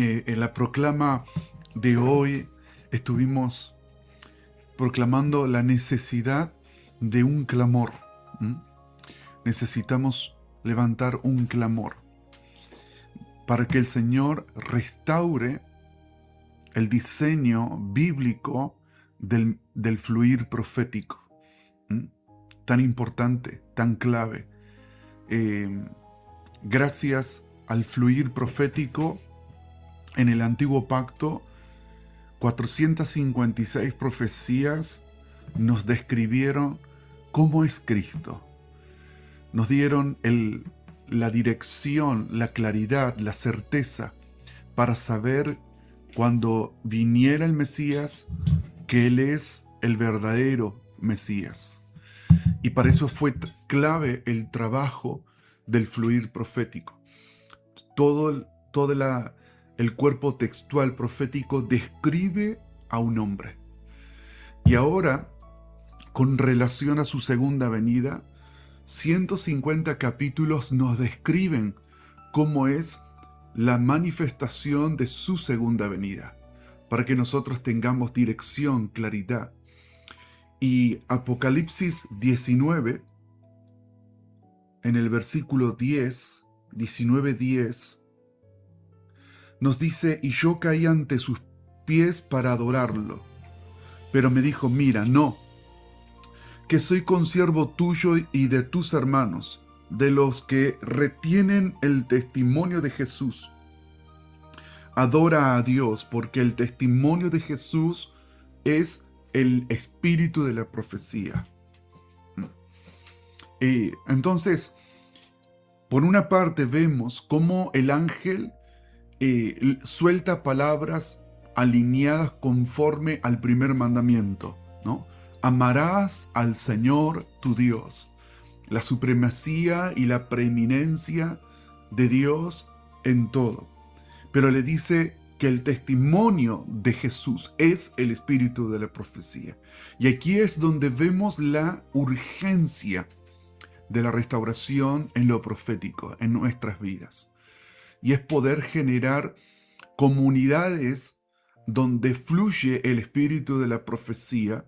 En la proclama de hoy estuvimos proclamando la necesidad de un clamor. ¿Mm? Necesitamos levantar un clamor para que el Señor restaure el diseño bíblico del fluir profético. ¿Mm? Tan importante, tan clave. Gracias al fluir profético en el antiguo pacto, 456 profecías nos describieron cómo es Cristo. Nos dieron la dirección, la claridad, la certeza para saber cuando viniera el Mesías que Él es el verdadero Mesías. Y para eso fue clave el trabajo del fluir profético. Todo el cuerpo textual profético describe a un hombre. Y ahora, con relación a su segunda venida, 150 capítulos nos describen cómo es la manifestación de su segunda venida, para que nosotros tengamos dirección, claridad. Y Apocalipsis 19, en el versículo 10, 19:10, nos dice: y yo caí ante sus pies para adorarlo. Pero me dijo: mira, no, que soy consiervo tuyo y de tus hermanos, de los que retienen el testimonio de Jesús. Adora a Dios, porque el testimonio de Jesús es el espíritu de la profecía. Entonces, por una parte vemos cómo el ángel suelta palabras alineadas conforme al primer mandamiento, ¿no? Amarás al Señor tu Dios. La supremacía y la preeminencia de Dios en todo. Pero le dice que el testimonio de Jesús es el espíritu de la profecía. Y aquí es donde vemos la urgencia de la restauración en lo profético, en nuestras vidas. Y es poder generar comunidades donde fluye el espíritu de la profecía.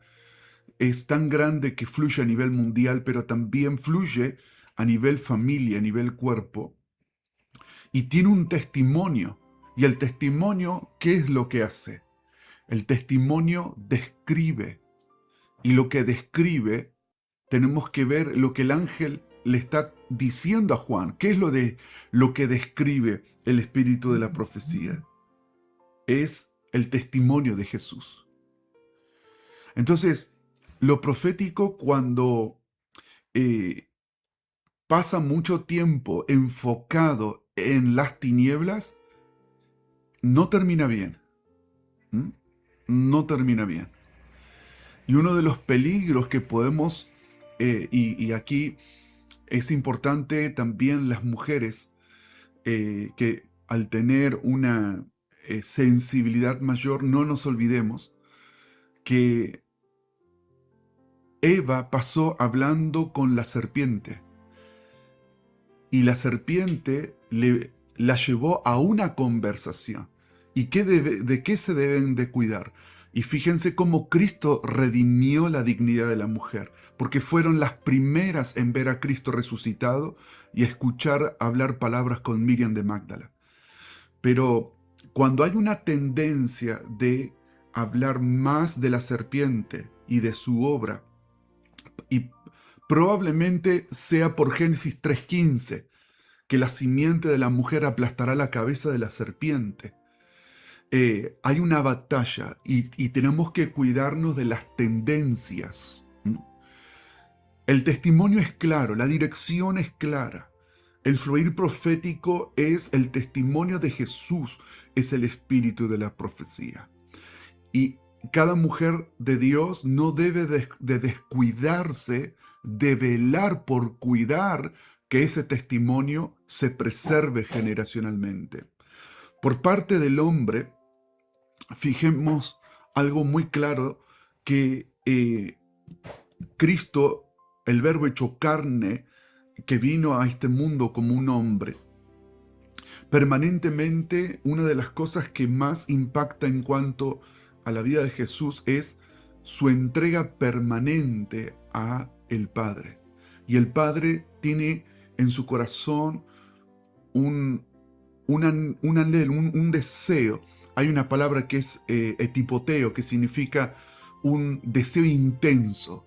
Es tan grande que fluye a nivel mundial, pero también fluye a nivel familia, a nivel cuerpo. Y tiene un testimonio. Y el testimonio, ¿qué es lo que hace? El testimonio describe. Y lo que describe, tenemos que ver lo que el ángel le está diciendo a Juan. ¿Qué es lo que describe el espíritu de la profecía? Es el testimonio de Jesús. Entonces, lo profético, cuando pasa mucho tiempo enfocado en las tinieblas, no termina bien. ¿Mm? No termina bien. Y uno de los peligros que podemos, y aquí es importante también las mujeres, que al tener una sensibilidad mayor, no nos olvidemos que Eva pasó hablando con la serpiente. Y la serpiente la llevó a una conversación. ¿Y de qué se deben de cuidar? Y fíjense cómo Cristo redimió la dignidad de la mujer, porque fueron las primeras en ver a Cristo resucitado y escuchar hablar palabras con Miriam de Magdala. Pero cuando hay una tendencia de hablar más de la serpiente y de su obra, y probablemente sea por Génesis 3:15, que la simiente de la mujer aplastará la cabeza de la serpiente. Hay una batalla y tenemos que cuidarnos de las tendencias. El testimonio es claro, la dirección es clara. El fluir profético es el testimonio de Jesús, es el espíritu de la profecía. Y cada mujer de Dios no debe de descuidarse de velar por cuidar que ese testimonio se preserve generacionalmente. Por parte del hombre, fijemos algo muy claro, que Cristo, el verbo hecho carne, que vino a este mundo como un hombre, Permanentemente, una de las cosas que más impacta en cuanto a la vida de Jesús es su entrega permanente a el Padre. Y el Padre tiene en su corazón un anhelo, un deseo. Hay una palabra que es etipoteo, que significa un deseo intenso,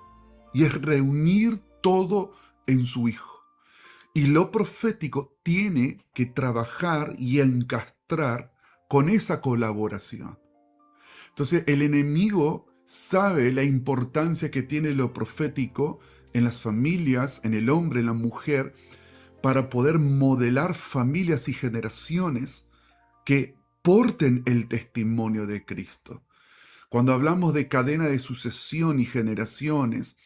y es reunir todo en su Hijo. Y lo profético tiene que trabajar y encastrar con esa colaboración. Entonces el enemigo sabe la importancia que tiene lo profético en las familias, en el hombre, en la mujer, para poder modelar familias y generaciones que porten el testimonio de Cristo. Cuando hablamos de cadena de sucesión y generaciones,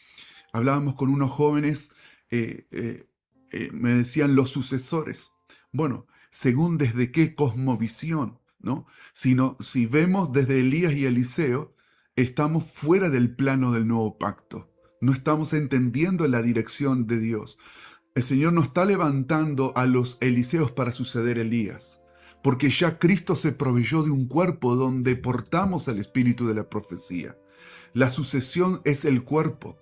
hablábamos con unos jóvenes, me decían los sucesores. Bueno, según desde qué cosmovisión, ¿no? Si vemos desde Elías y Eliseo, estamos fuera del plano del nuevo pacto. No estamos entendiendo la dirección de Dios. El Señor no está levantando a los Eliseos para suceder a Elías, porque ya Cristo se proveyó de un cuerpo donde portamos el espíritu de la profecía. La sucesión es el cuerpo,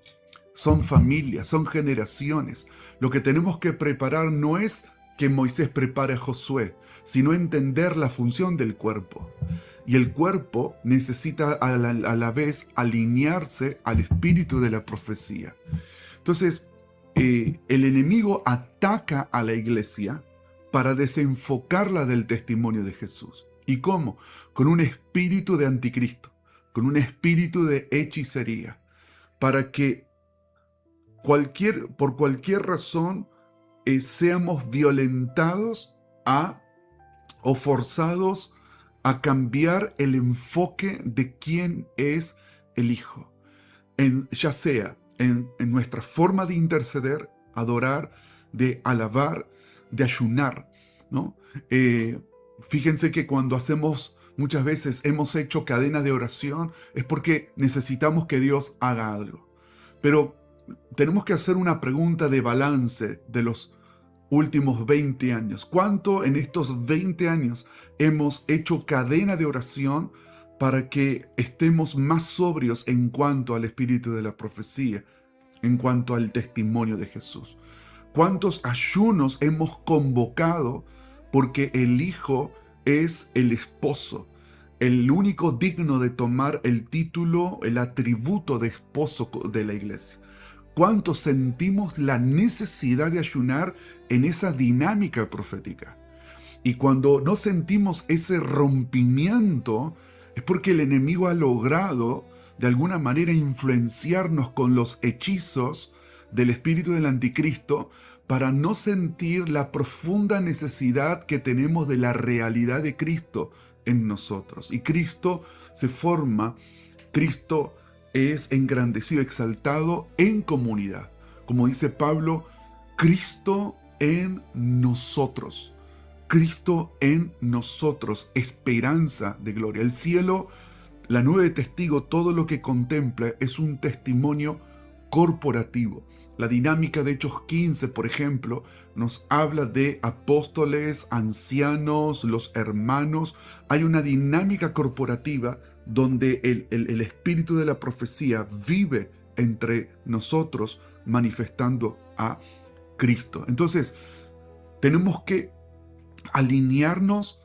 son familias, son generaciones. Lo que tenemos que preparar no es que Moisés prepare a Josué, sino entender la función del cuerpo. Y el cuerpo necesita a la vez alinearse al espíritu de la profecía. Entonces, el enemigo ataca a la iglesia para desenfocarla del testimonio de Jesús. ¿Y cómo? Con un espíritu de anticristo, con un espíritu de hechicería, para que por cualquier razón seamos violentados o forzados a cambiar el enfoque de quién es el Hijo. Ya sea en nuestra forma de interceder, adorar, de alabar, de ayunar, ¿no? Fíjense que cuando muchas veces hemos hecho cadena de oración, es porque necesitamos que Dios haga algo. Pero tenemos que hacer una pregunta de balance de los últimos 20 años. ¿Cuánto en estos 20 años hemos hecho cadena de oración para que estemos más sobrios en cuanto al espíritu de la profecía, en cuanto al testimonio de Jesús? ¿Cuántos ayunos hemos convocado porque el Hijo es el esposo, el único digno de tomar el título, el atributo de esposo de la iglesia? ¿Cuántos sentimos la necesidad de ayunar en esa dinámica profética? Y cuando no sentimos ese rompimiento, es porque el enemigo ha logrado de alguna manera influenciarnos con los hechizos del espíritu del anticristo para no sentir la profunda necesidad que tenemos de la realidad de Cristo en nosotros. Y Cristo se forma, Cristo es engrandecido, exaltado en comunidad. Como dice Pablo, Cristo en nosotros. Cristo en nosotros, esperanza de gloria. El cielo, la nube de testigo, todo lo que contempla es un testimonio corporativo. La dinámica de Hechos 15, por ejemplo, nos habla de apóstoles, ancianos, los hermanos. Hay una dinámica corporativa donde el espíritu de la profecía vive entre nosotros manifestando a Cristo. Entonces, tenemos que alinearnos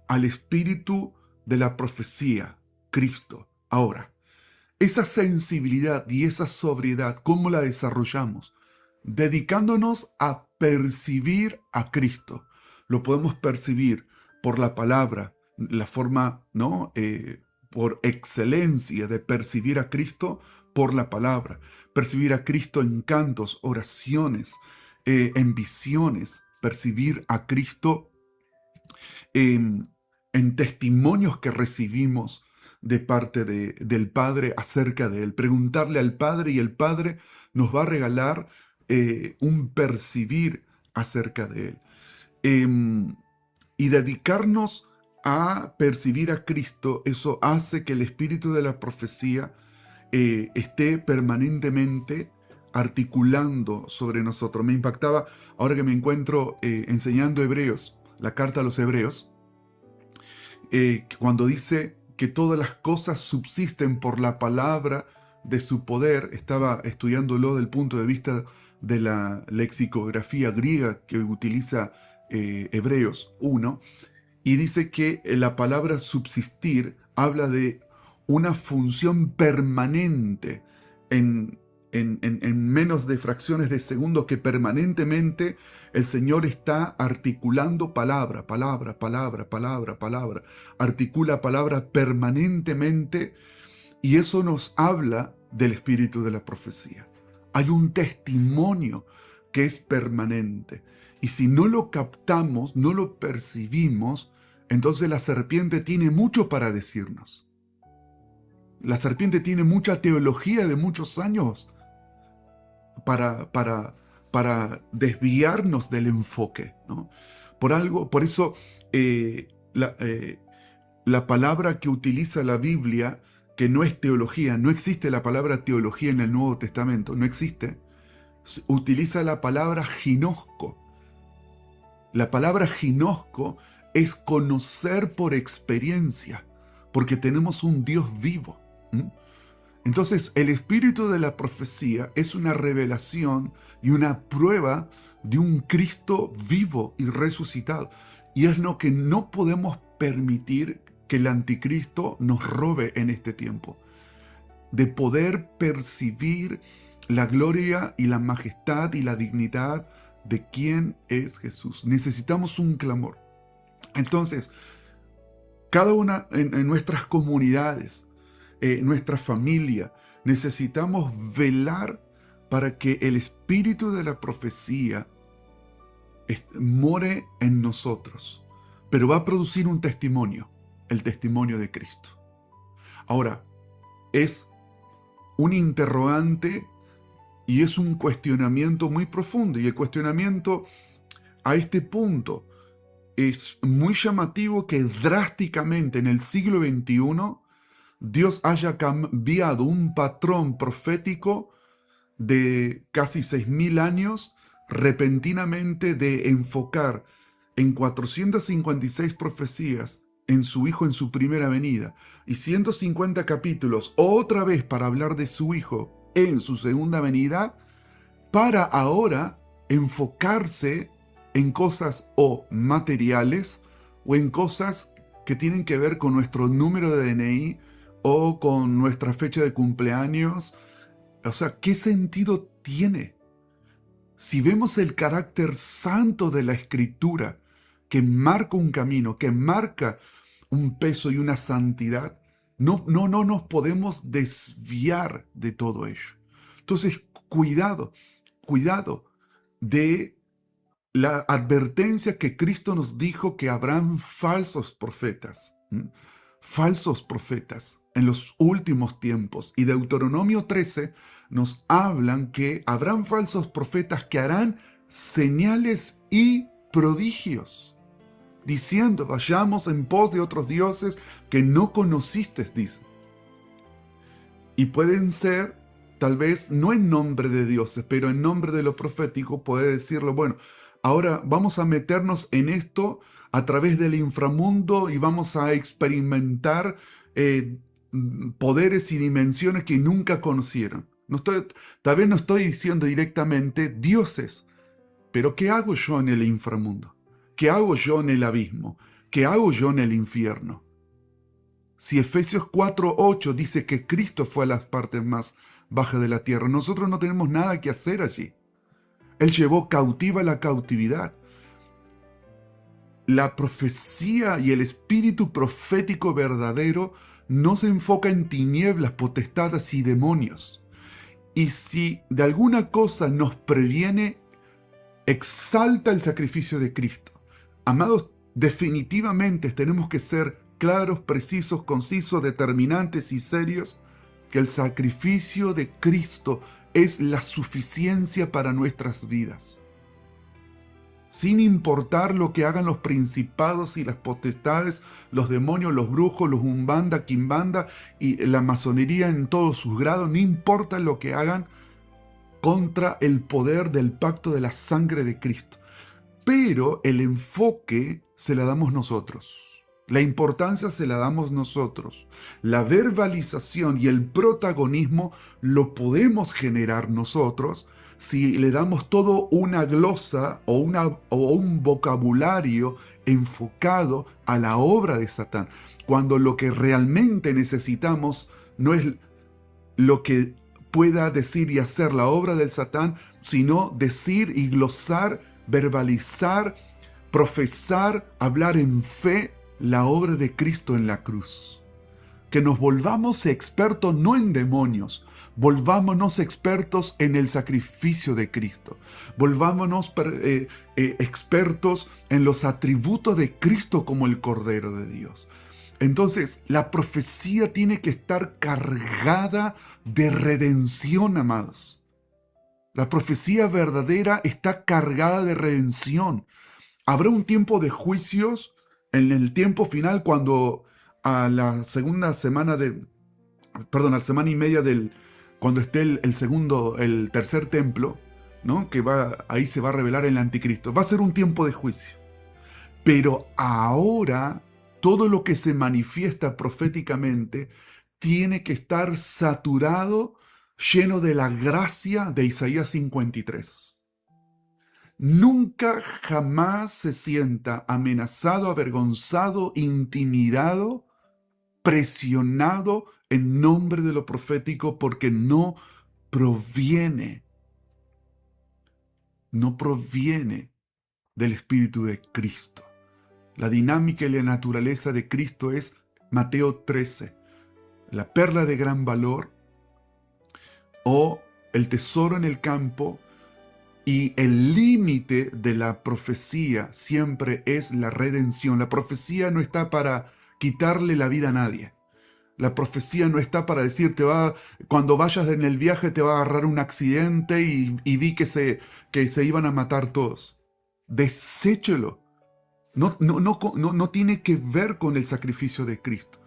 al espíritu de la profecía, Cristo. Ahora, esa sensibilidad y esa sobriedad, ¿cómo la desarrollamos? Dedicándonos a percibir a Cristo. Lo podemos percibir por la palabra, la forma, ¿no? Por excelencia de percibir a Cristo por la palabra. Percibir a Cristo en cantos, oraciones, en visiones. Percibir a Cristo en testimonios que recibimos de parte del Padre acerca de Él. Preguntarle al Padre y el Padre nos va a regalar un percibir acerca de Él. Y dedicarnos a percibir a Cristo, eso hace que el espíritu de la profecía esté permanentemente articulando sobre nosotros. Me impactaba, ahora que me encuentro enseñando Hebreos, la carta a los Hebreos, cuando dice que todas las cosas subsisten por la palabra de su poder. Estaba estudiándolo desde el punto de vista de la lexicografía griega que utiliza Hebreos 1, y dice que la palabra subsistir habla de una función permanente en menos de fracciones de segundos, que permanentemente el Señor está articulando palabra, palabra, palabra, palabra, palabra. Articula palabra permanentemente, y eso nos habla del espíritu de la profecía. Hay un testimonio que es permanente. Y si no lo captamos, no lo percibimos, entonces la serpiente tiene mucho para decirnos. La serpiente tiene mucha teología de muchos años para desviarnos del enfoque, ¿no? Por eso la palabra que utiliza la Biblia, que no es teología, no existe la palabra teología en el Nuevo Testamento, no existe. Utiliza la palabra ginosco. La palabra ginosco es conocer por experiencia, porque tenemos un Dios vivo. Entonces, el espíritu de la profecía es una revelación y una prueba de un Cristo vivo y resucitado. Y es lo que no podemos permitir que el anticristo nos robe en este tiempo. De poder percibir la gloria y la majestad y la dignidad de quién es Jesús. Necesitamos un clamor. Entonces, cada una en nuestras comunidades, nuestra familia, necesitamos velar para que el espíritu de la profecía more en nosotros, pero va a producir un testimonio, el testimonio de Cristo. Ahora, es un interrogante y es un cuestionamiento muy profundo, y el cuestionamiento a este punto es muy llamativo, que drásticamente en el siglo XXI Dios haya cambiado un patrón profético de casi 6.000 años, repentinamente, de enfocar en 456 profecías en su Hijo en su primera venida, y 150 capítulos otra vez para hablar de su Hijo en su segunda venida, para ahora enfocarse en cosas o materiales o en cosas que tienen que ver con nuestro número de DNI o con nuestra fecha de cumpleaños. O sea, ¿qué sentido tiene? Si vemos el carácter santo de la Escritura, que marca un camino, que marca un peso y una santidad, no nos podemos desviar de todo ello. Entonces, cuidado de la advertencia que Cristo nos dijo, que habrán falsos profetas. Falsos profetas en los últimos tiempos. Y Deuteronomio 13 nos hablan que habrán falsos profetas que harán señales y prodigios, diciendo: vayamos en pos de otros dioses que no conociste, dice. Y pueden ser, tal vez, no en nombre de dioses, pero en nombre de lo profético, puede decirlo: bueno, ahora vamos a meternos en esto a través del inframundo y vamos a experimentar poderes y dimensiones que nunca conocieron. Tal vez no estoy diciendo directamente dioses, pero ¿qué hago yo en el inframundo? ¿Qué hago yo en el abismo? ¿Qué hago yo en el infierno? Si Efesios 4:8 dice que Cristo fue a las partes más bajas de la tierra, nosotros no tenemos nada que hacer allí. Él llevó cautiva la cautividad. La profecía y el espíritu profético verdadero no se enfoca en tinieblas, potestades y demonios. Y si de alguna cosa nos previene, exalta el sacrificio de Cristo. Amados, definitivamente tenemos que ser claros, precisos, concisos, determinantes y serios, que el sacrificio de Cristo es la suficiencia para nuestras vidas. Sin importar lo que hagan los principados y las potestades, los demonios, los brujos, los umbanda, quimbanda y la masonería en todos sus grados, no importa lo que hagan contra el poder del pacto de la sangre de Cristo. Pero el enfoque se la damos nosotros. La importancia se la damos nosotros. La verbalización y el protagonismo lo podemos generar nosotros si le damos todo una glosa o un vocabulario enfocado a la obra de Satán. Cuando lo que realmente necesitamos no es lo que pueda decir y hacer la obra del Satán, sino decir y glosar, verbalizar, profesar, hablar en fe la obra de Cristo en la cruz. Que nos volvamos expertos no en demonios, volvámonos expertos en el sacrificio de Cristo. Volvámonos expertos en los atributos de Cristo como el Cordero de Dios. Entonces, la profecía tiene que estar cargada de redención, amados. La profecía verdadera está cargada de redención. Habrá un tiempo de juicios en el tiempo final cuando a la segunda semana a la semana y media cuando esté el tercer templo, ¿no? Ahí se va a revelar el anticristo. Va a ser un tiempo de juicio. Pero ahora, todo lo que se manifiesta proféticamente tiene que estar saturado, lleno de la gracia de Isaías 53. Nunca jamás se sienta amenazado, avergonzado, intimidado, presionado en nombre de lo profético, porque no proviene del Espíritu de Cristo. La dinámica y la naturaleza de Cristo es Mateo 13, la perla de gran valor o el tesoro en el campo, y el límite de la profecía siempre es la redención. La profecía no está para quitarle la vida a nadie. La profecía no está para decir, cuando vayas en el viaje te va a agarrar un accidente y vi que se iban a matar todos. Deséchelo. No tiene que ver con el sacrificio de Cristo.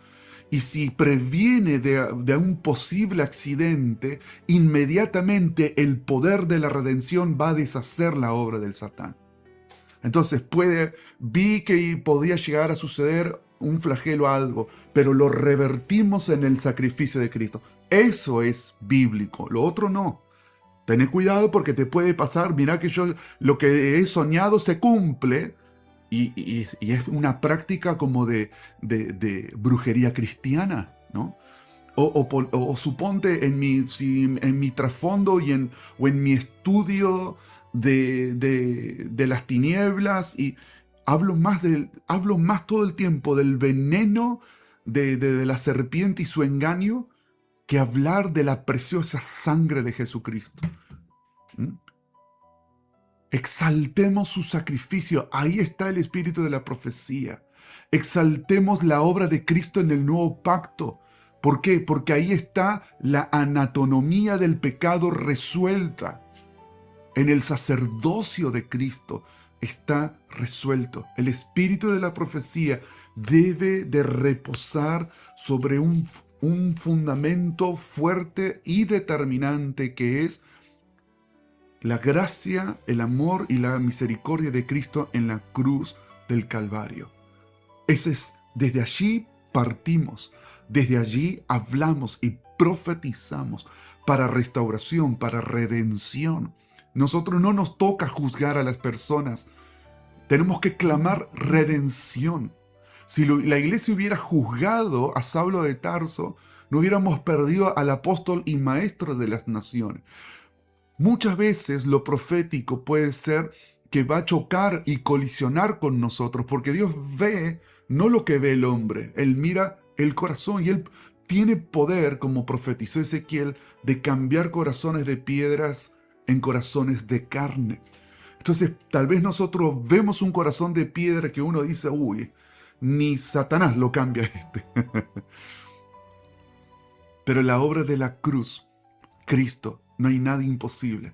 Y si previene de un posible accidente, inmediatamente el poder de la redención va a deshacer la obra del Satán. Entonces vi que podía llegar a suceder un flagelo o algo, pero lo revertimos en el sacrificio de Cristo. Eso es bíblico, lo otro no. Ten cuidado porque te puede pasar, mirá que yo lo que he soñado se cumple, y es una práctica como de brujería cristiana, ¿no? O suponte en mi trasfondo o en mi estudio de las tinieblas, y hablo más todo el tiempo del veneno de la serpiente y su engaño, que hablar de la preciosa sangre de Jesucristo. ¿Mm? Exaltemos su sacrificio. Ahí está el espíritu de la profecía. Exaltemos la obra de Cristo en el nuevo pacto. ¿Por qué? Porque ahí está la anatomía del pecado resuelta. En el sacerdocio de Cristo está resuelto. El espíritu de la profecía debe de reposar sobre un fundamento fuerte y determinante, que es la gracia, el amor y la misericordia de Cristo en la cruz del Calvario. Desde allí partimos, desde allí hablamos y profetizamos para restauración, para redención. Nosotros no nos toca juzgar a las personas, tenemos que clamar redención. Si la iglesia hubiera juzgado a Saulo de Tarso, no hubiéramos perdido al apóstol y maestro de las naciones. Muchas veces lo profético puede ser que va a chocar y colisionar con nosotros, porque Dios ve no lo que ve el hombre, Él mira el corazón, y Él tiene poder, como profetizó Ezequiel, de cambiar corazones de piedras en corazones de carne. Entonces, tal vez nosotros vemos un corazón de piedra que uno dice, uy, ni Satanás lo cambia Pero la obra de la cruz, Cristo, no hay nada imposible.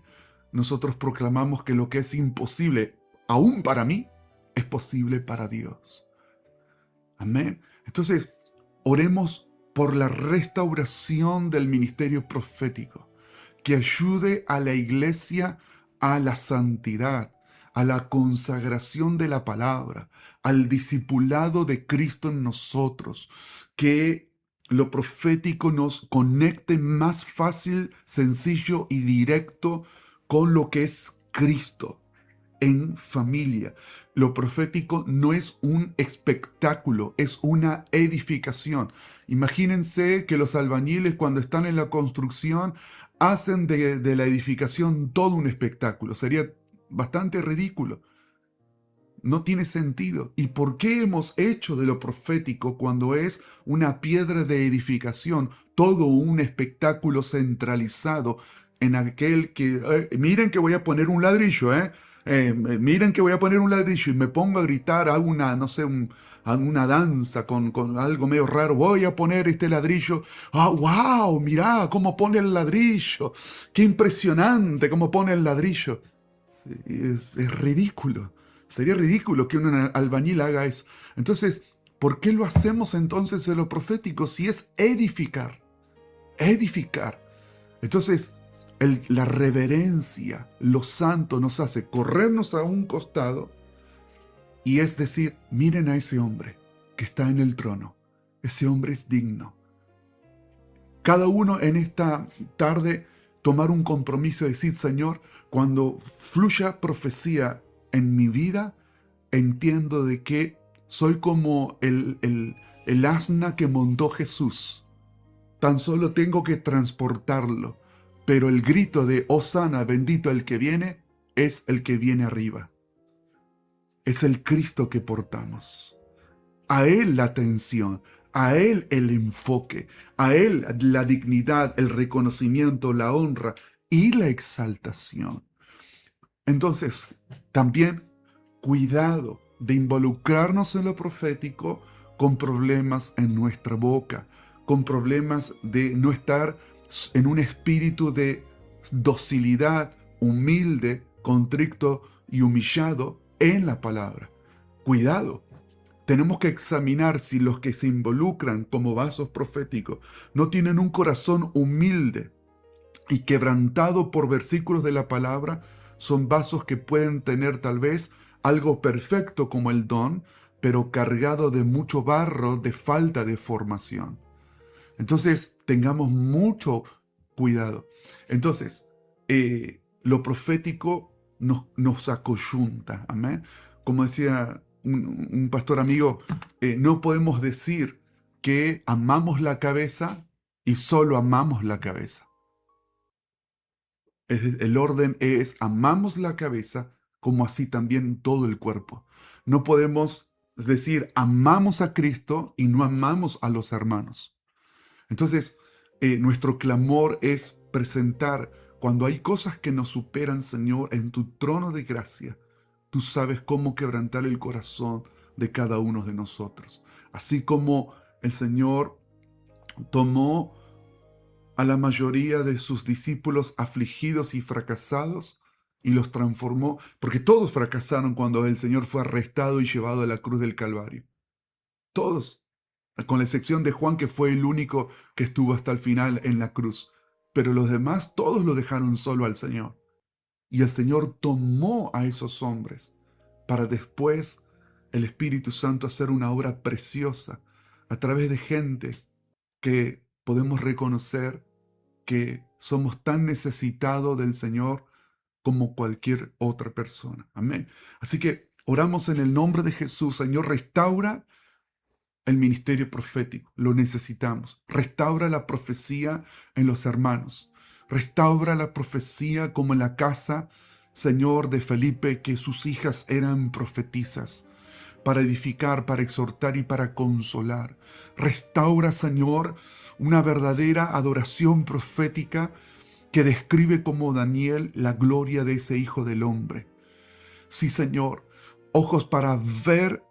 Nosotros proclamamos que lo que es imposible, aún para mí, es posible para Dios. Amén. Entonces, oremos por la restauración del ministerio profético, que ayude a la iglesia a la santidad, a la consagración de la palabra, al discipulado de Cristo en nosotros, que lo profético nos conecte más fácil, sencillo y directo con lo que es Cristo en familia. Lo profético no es un espectáculo, es una edificación. Imagínense que los albañiles cuando están en la construcción hacen de la edificación todo un espectáculo. Sería bastante ridículo. No tiene sentido. ¿Y por qué hemos hecho de lo profético, cuando es una piedra de edificación, todo un espectáculo centralizado en aquel que, miren que voy a poner un ladrillo, miren que voy a poner un ladrillo y me pongo a gritar, hago una, no sé, una danza con algo medio raro, voy a poner este ladrillo, wow, mirá cómo pone el ladrillo, qué impresionante cómo pone el ladrillo. Es ridículo. Sería ridículo que un albañil haga eso. Entonces, ¿por qué lo hacemos entonces en lo profético si es edificar? Edificar. Entonces, la reverencia, lo santo nos hace corrernos a un costado y es decir, miren a ese hombre que está en el trono. Ese hombre es digno. Cada uno en esta tarde tomar un compromiso y decir, Señor, cuando fluya profecía en mi vida, entiendo de que soy como el asna que montó Jesús. Tan solo tengo que transportarlo, pero el grito de Hosana, bendito el que viene, es el que viene arriba. Es el Cristo que portamos. A Él la atención, a Él el enfoque, a Él la dignidad, el reconocimiento, la honra y la exaltación. Entonces, también cuidado de involucrarnos en lo profético con problemas en nuestra boca, con problemas de no estar en un espíritu de docilidad, humilde, contrito y humillado en la palabra. Cuidado. Tenemos que examinar si los que se involucran como vasos proféticos no tienen un corazón humilde y quebrantado por versículos de la palabra. Son vasos que pueden tener tal vez algo perfecto como el don, pero cargado de mucho barro, de falta de formación. Entonces, tengamos mucho cuidado. Entonces, lo profético nos acoyunta. Amén. Como decía un pastor amigo, no podemos decir que amamos la cabeza y solo amamos la cabeza. El orden es amamos la cabeza como así también todo el cuerpo. No podemos decir amamos a Cristo y no amamos a los hermanos. Entonces, nuestro clamor es presentar cuando hay cosas que nos superan, Señor, en tu trono de gracia. Tú sabes cómo quebrantar el corazón de cada uno de nosotros. Así como el Señor tomó a la mayoría de sus discípulos afligidos y fracasados y los transformó, porque todos fracasaron cuando el Señor fue arrestado y llevado a la cruz del Calvario. Todos, con la excepción de Juan, que fue el único que estuvo hasta el final en la cruz. Pero los demás, todos lo dejaron solo al Señor. Y el Señor tomó a esos hombres para después el Espíritu Santo hacer una obra preciosa a través de gente que podemos reconocer que somos tan necesitados del Señor como cualquier otra persona. Amén. Así que oramos en el nombre de Jesús. Señor, restaura el ministerio profético. Lo necesitamos. Restaura la profecía en los hermanos. Restaura la profecía como en la casa, Señor, de Felipe, que sus hijas eran profetizas, para edificar, para exhortar y para consolar. Restaura, Señor, una verdadera adoración profética que describe como Daniel la gloria de ese Hijo del Hombre. Sí, Señor, ojos para ver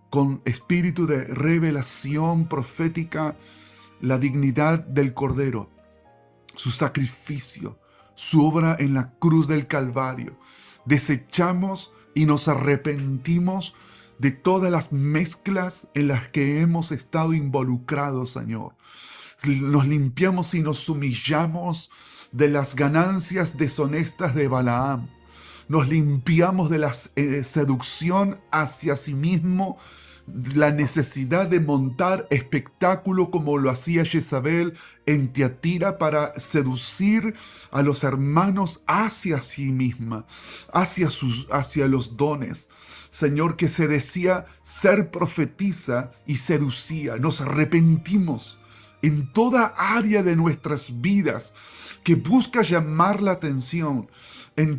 con espíritu de revelación profética la dignidad del Cordero, su sacrificio, su obra en la cruz del Calvario. Desechamos y nos arrepentimos de todas las mezclas en las que hemos estado involucrados, Señor. Nos limpiamos y nos humillamos de las ganancias deshonestas de Balaam, nos limpiamos de la seducción hacia sí mismo, la necesidad de montar espectáculo como lo hacía Jezabel en Tiatira para seducir a los hermanos hacia sí misma, hacia los dones. Señor, que se decía ser profetisa y seducía. Nos arrepentimos en toda área de nuestras vidas que busca llamar la atención, en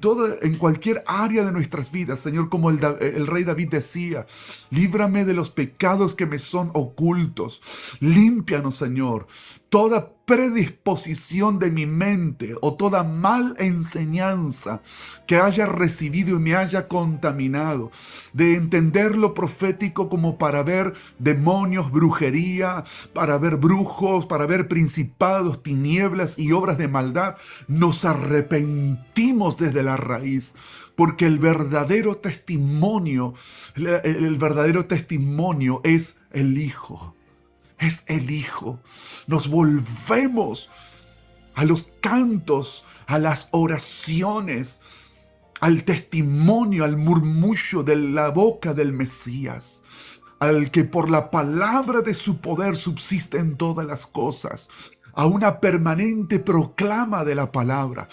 cualquier área de nuestras vidas, Señor, como el rey David decía, líbrame de los pecados que me son ocultos, límpianos, Señor, toda predisposición de mi mente o toda mal enseñanza que haya recibido y me haya contaminado, de entender lo profético como para ver demonios, brujería, para ver brujos, para ver principados, tinieblas y obras de maldad. Nos arrepentimos desde la raíz, porque el verdadero testimonio es el Hijo. Es el Hijo. Nos volvemos a los cantos, a las oraciones, al testimonio, al murmullo de la boca del Mesías, al que por la palabra de su poder subsisten todas las cosas, a una permanente proclama de la palabra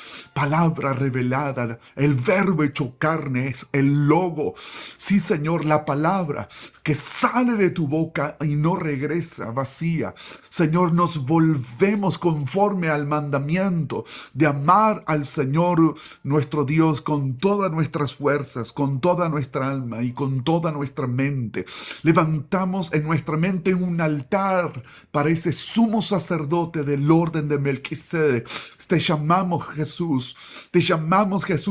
revelada, el verbo hecho carne es el logo. Sí, Señor, la palabra que sale de tu boca y no regresa vacía. Señor, nos volvemos conforme al mandamiento de amar al Señor nuestro Dios con todas nuestras fuerzas, con toda nuestra alma y con toda nuestra mente. Levantamos en nuestra mente un altar para ese sumo sacerdote del orden de Melquisedec. Te llamamos Jesús,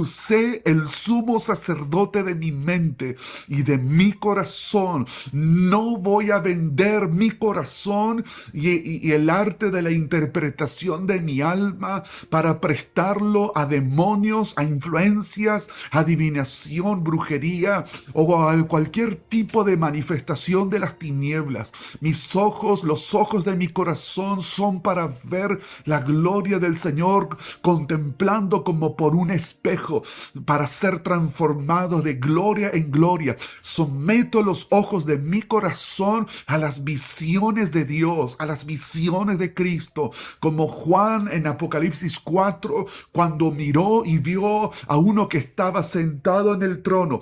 sé el sumo sacerdote de mi mente y de mi corazón. No voy a vender mi corazón y el arte de la interpretación de mi alma para prestarlo a demonios, a influencias, adivinación, brujería o a cualquier tipo de manifestación de las tinieblas. Mis ojos, los ojos de mi corazón son para ver la gloria del Señor, contemplando como por un espejo, para ser transformados de gloria en gloria. Someto los ojos de mi corazón a las visiones de Dios, a las visiones de Cristo, como Juan en Apocalipsis 4, cuando miró y vio a uno que estaba sentado en el trono.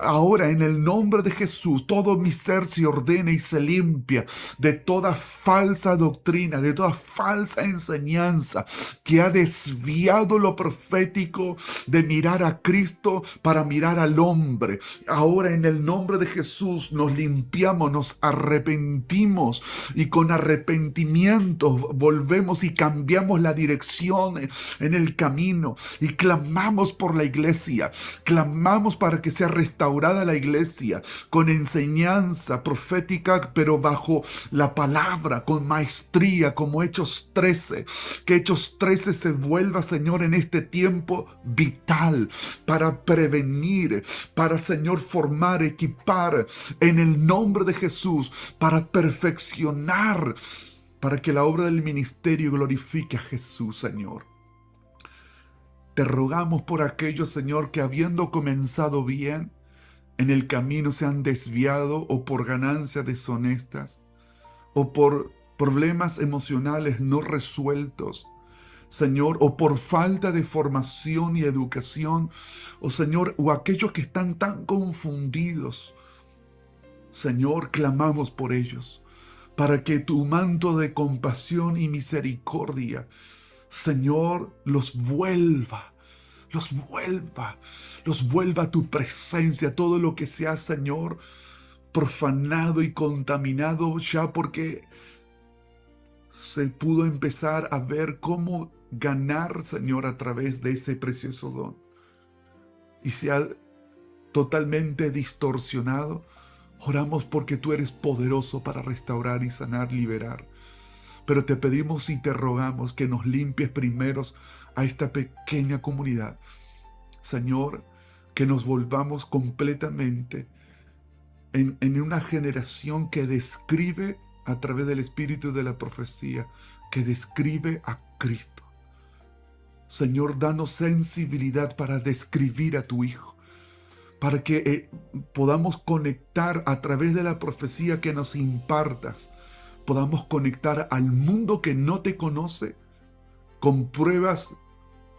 Ahora, en el nombre de Jesús, todo mi ser se ordena y se limpia de toda falsa doctrina, de toda falsa enseñanza que ha desviado lo profético de mirar a Cristo para mirar al hombre. Ahora, en el nombre de Jesús, nos limpiamos, nos arrepentimos y con arrepentimiento volvemos y cambiamos la dirección en el camino y clamamos por la iglesia, clamamos para que sea restaurada la iglesia con enseñanza profética, pero bajo la palabra, con maestría, como Hechos 13, que Hechos 13 se vuelva, Señor, en este tiempo vital para prevenir, para, Señor, formar, equipar en el nombre de Jesús, para perfeccionar, para que la obra del ministerio glorifique a Jesús, Señor. Te rogamos por aquellos, Señor, que habiendo comenzado bien, en el camino se han desviado o por ganancias deshonestas o por problemas emocionales no resueltos, Señor, o por falta de formación y educación, o Señor, o aquellos que están tan confundidos. Señor, clamamos por ellos, para que tu manto de compasión y misericordia, Señor, los vuelva a tu presencia, todo lo que sea, Señor, profanado y contaminado ya porque se pudo empezar a ver cómo ganar, Señor, a través de ese precioso don. Y se ha totalmente distorsionado. Oramos porque tú eres poderoso para restaurar y sanar, liberar. Pero te pedimos y te rogamos que nos limpies primeros a esta pequeña comunidad. Señor, que nos volvamos completamente en una generación que describe a través del espíritu de la profecía, que describe a Cristo. Señor, danos sensibilidad para describir a tu Hijo, para que podamos conectar a través de la profecía que nos impartas, podamos conectar al mundo que no te conoce con pruebas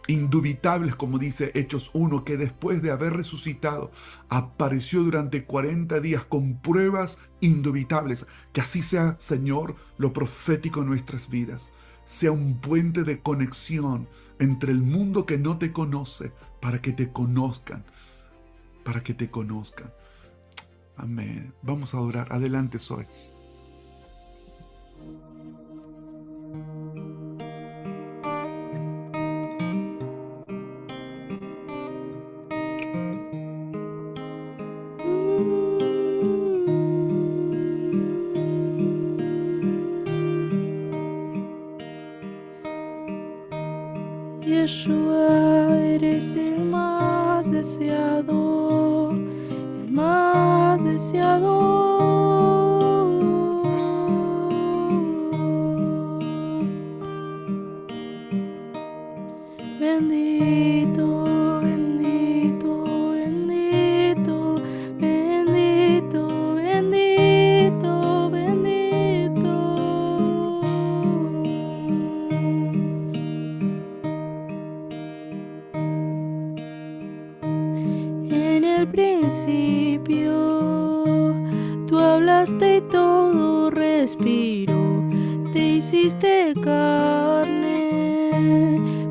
indubitables, como dice Hechos 1, que después de haber resucitado, apareció durante 40 días con pruebas indubitables. Que así sea, Señor, lo profético en nuestras vidas. Sea un puente de conexión entre el mundo que no te conoce, para que te conozcan, para que te conozcan. Amén. Vamos a orar. Adelante, Zoe. Yeshua, eres el más deseado, el más deseado. Bendito, bendito, bendito, bendito, bendito, bendito. En el principio tú hablaste y todo respiró, te hiciste carne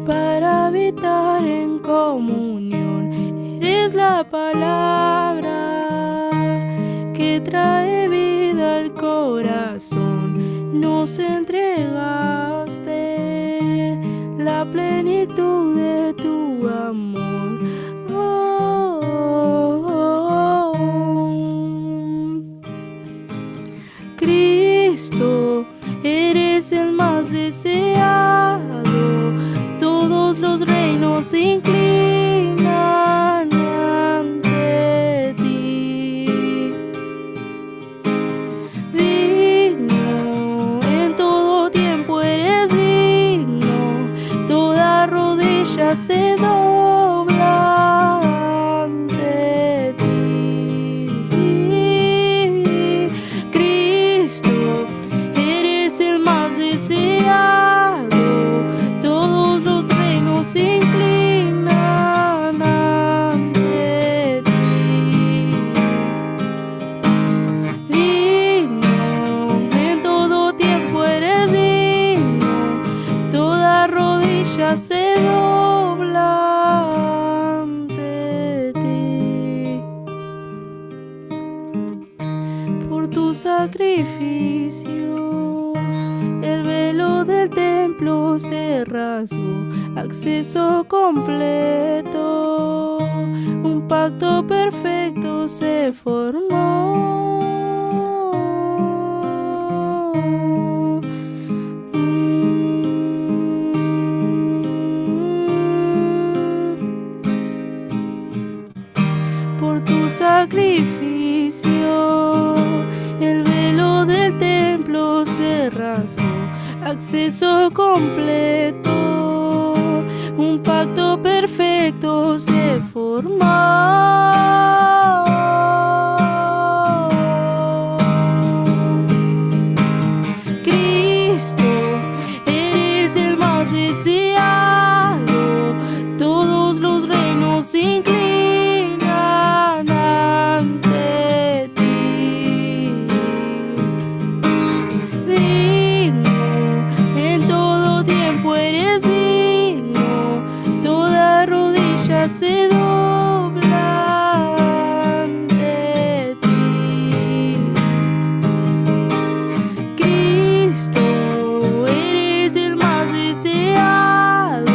para habitar en comunión. Eres la palabra que trae vida al corazón. Nos entregaste la plenitud de tu amor. Cristo, eres el más deseado, todos los reinos se inclinan ante ti. Digno, en todo tiempo eres digno, toda rodilla se dobla ante ti. Cristo, eres el más deseado, todos los reinos se inclinan ante ti. Digno, en todo tiempo eres digno, toda rodilla se dobla ante ti. Por tu sacrificio, el velo del templo se rasgó, acceso completo, un pacto perfecto se formó. Por tu sacrificio, el velo del templo se rasgó, acceso completo, un pacto perfecto se formó. Cristo, eres el más deseado, todos los reinos se inclinan ante ti. Digno, en todo tiempo eres digno, toda rodilla se dobla ante ti. Cristo, eres el más deseado,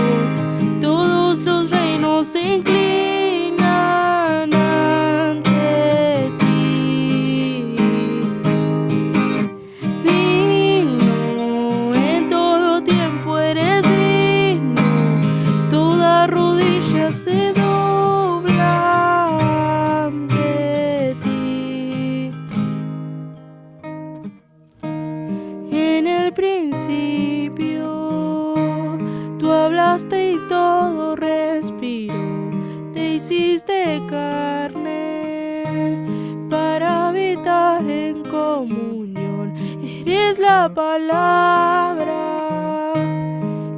todos los reinos se inclinan ante ti. Digno, en todo tiempo eres digno, toda rodilla se dobla ante ti. En el principio tú hablas Hablaste y todo respiró, te hiciste carne para habitar en comunión. Eres la palabra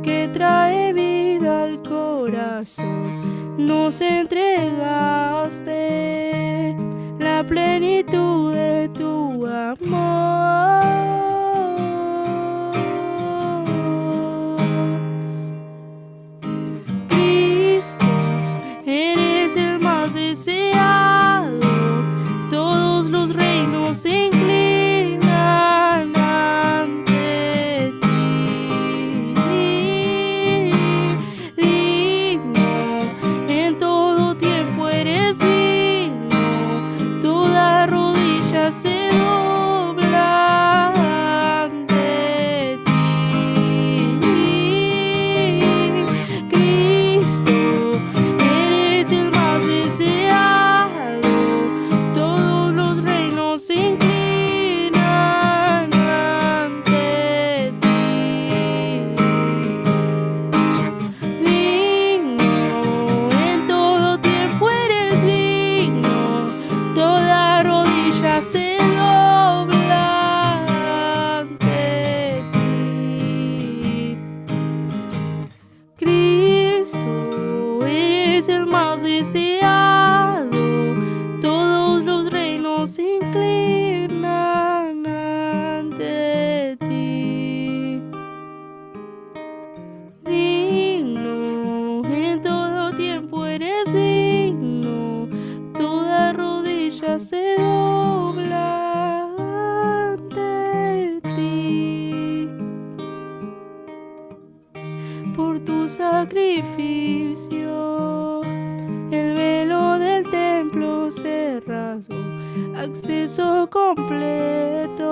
que trae vida al corazón. Nos entregaste la plenitud de tu amor. Cristo, eres el más deseado, todos los reinos se inclinan ante ti. Digno, en todo tiempo eres digno, toda rodilla se dobla ante ti. Cristo, eres el más deseado, todos los reinos se inclinan ante ti. Digno, en todo tiempo eres digno, toda rodilla se dobla ante ti. Cristo, eres el más deseado, todos los reinos se inclinan ante ti. Digno, en todo tiempo eres digno, toda rodilla se dobla ante ti. Por tu sacrificio, el velo del templo se rasgó, acceso completo,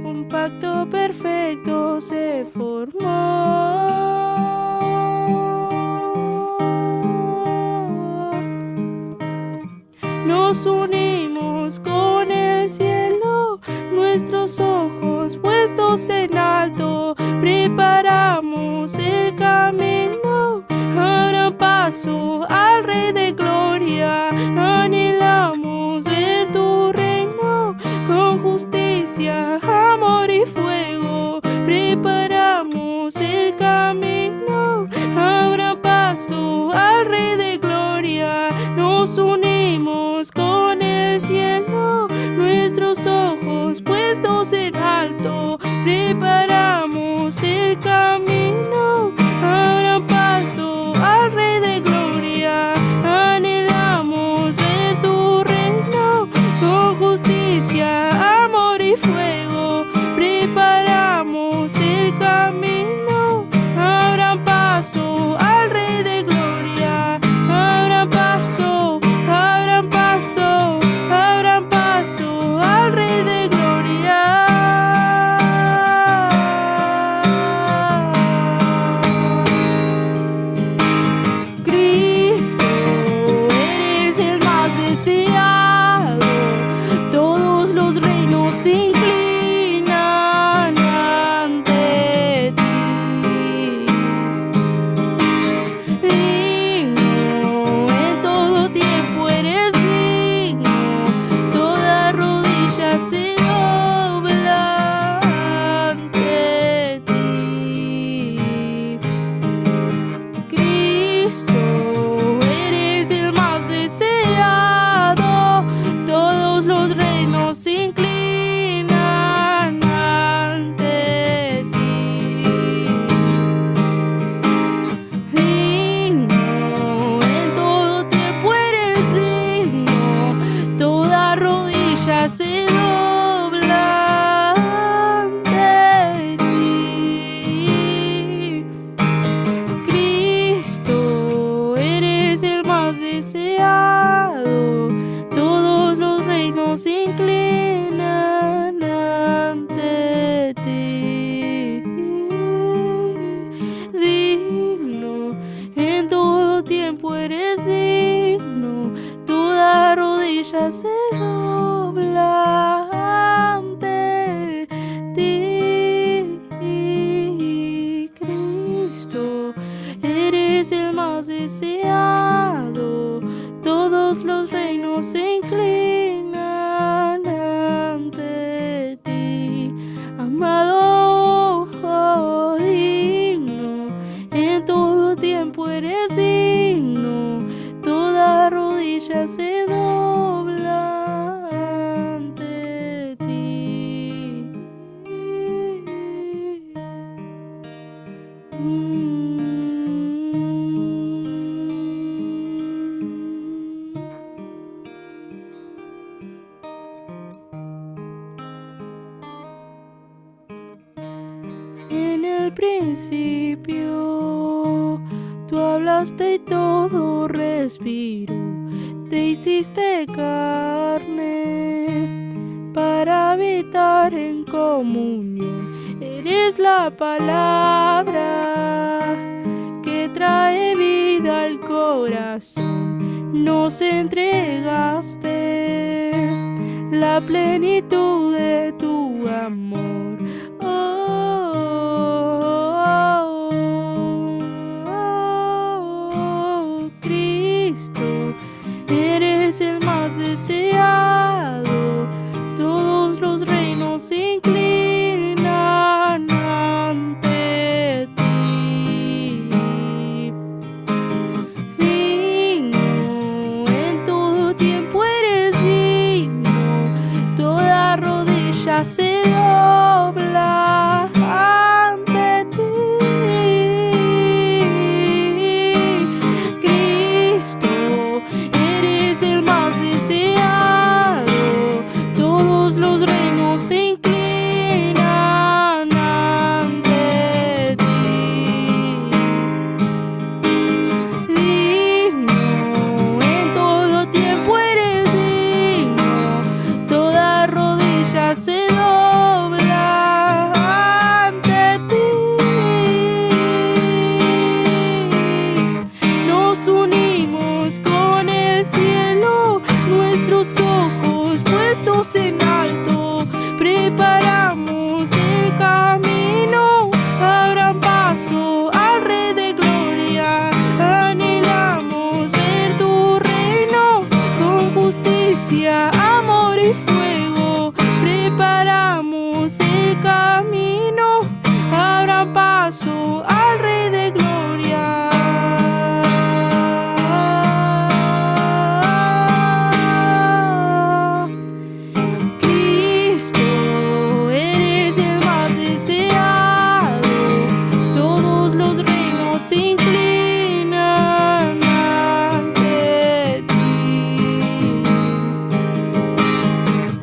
un pacto perfecto se formó. Nos unimos con el cielo, nuestros ojos puestos en alto, preparamos el camino, abran paso al Rey de Gloria, anhelamos ver tu reino, con justicia, amor y fuego, preparamos el camino, abran paso al Rey de Gloria, nos unimos con el cielo, nuestros ojos puestos en alto, preparamos el camino, abran paso al Rey de Gloria, anhelamos ver tu reino, con justicia, amor y fuego, preparamos el camino, abran paso al Rey de Gloria, abran paso, abran paso, abran paso al Rey de Gloria. Cristo, eres el más deseado, todos los reinos se inclinan En el principio, tú hablaste y todo respiro, te hiciste carne para habitar en comunión. Eres la palabra que trae vida al corazón. Nos entregaste la plenitud de tu amor. Oh, oh, oh, oh, Cristo, eres el más deseado. Todos los reinos se inclinan ante ti. Digno, en todo tiempo eres digno. Toda rodilla se dobla ante ti. Cristo, eres el más deseado. Todos los reinos se inclinan ante ti. Digno, en todo tiempo eres digno. Toda rodilla se dobla ante ti. Nos unimos con el cielo, nuestros ojos puestos en alto. Preparamos el camino, abran paso al Rey de Gloria. Anhelamos ver tu reino con justicia, amor y fuego. Preparamos el camino, abran paso al Rey de Gloria. Cristo, eres el más deseado. Todos los reinos se inclinan ante ti.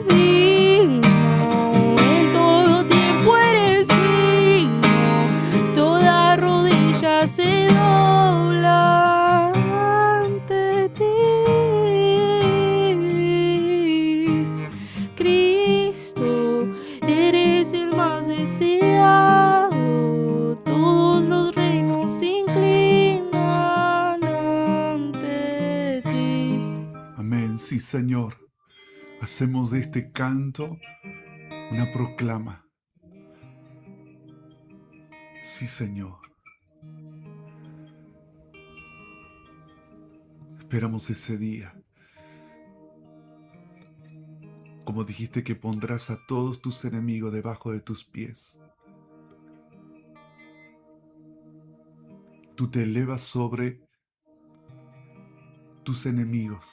Digno, en todo tiempo eres digno. Toda rodilla se dobla ante ti. Cristo, eres el más deseado. Todos los reinos se inclinan ante ti. Amén, sí, Señor. Hacemos de este canto una proclama. Sí, Señor. Esperamos ese día. Como dijiste que pondrás a todos tus enemigos debajo de tus pies. Tú te elevas sobre tus enemigos.